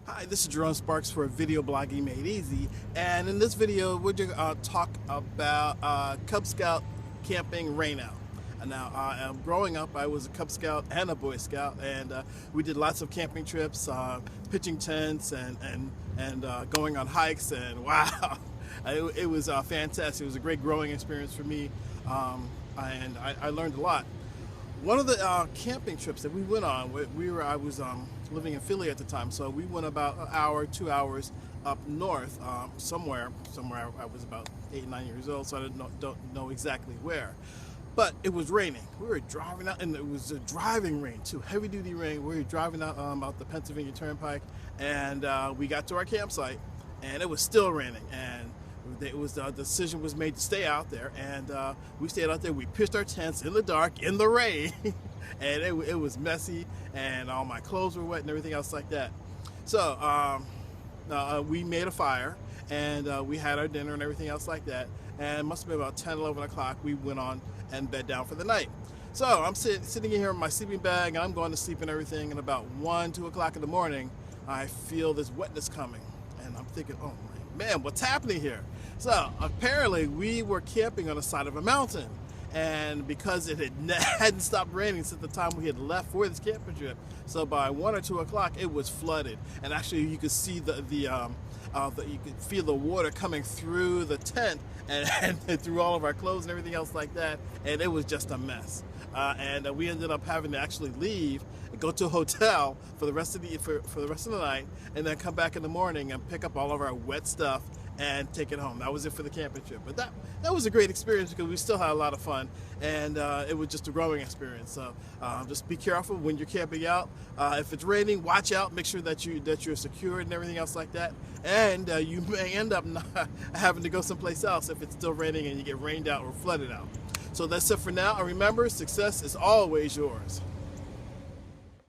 Hi, this is Jerome Sparks for Video Blogging Made Easy, and in this video we're going to talk about Cub Scout camping Rainout. Now, growing up, I was a Cub Scout and a Boy Scout, and we did lots of camping trips, pitching tents, and going on hikes, and wow, it was fantastic. It was a great growing experience for me, and I learned a lot. One of the camping trips that we went on, I was living in Philly at the time, so we went about an hour, 2 hours up north, somewhere I was about 8, 9 years old, so I don't know exactly where. But it was raining. We were driving out, and it was a driving rain too, heavy duty rain. We were driving out the Pennsylvania Turnpike, and we got to our campsite, and it was still raining. And the decision was made to stay out there, and we stayed out there. We pitched our tents in the dark, in the rain, and it was messy, and all my clothes were wet and everything else like that. So we made a fire, and we had our dinner and everything else like that, and it must have been about 10, 11 o'clock. We went on and bed down for the night. So I'm sitting here in my sleeping bag, and I'm going to sleep and everything, and about 1, 2 o'clock in the morning, I feel this wetness coming, and I'm thinking, oh man, what's happening here? So apparently we were camping on the side of a mountain, and because it hadn't stopped raining since the time we had left for this camping trip, so by 1 or 2 o'clock it was flooded, and actually you could see you could feel the water coming through the tent and through all of our clothes and everything else like that, and it was just a mess. And we ended up having to actually leave and go to a hotel for the rest of the night, and then come back in the morning and pick up all of our wet stuff and take it home. That was it for the camping trip. But that was a great experience because we still had a lot of fun, and it was just a growing experience. So just be careful when you're camping out. If it's raining, watch out. Make sure that you're secured and everything else like that. And you may end up not having to go someplace else if it's still raining and you get rained out or flooded out. So that's it for now. And remember, success is always yours.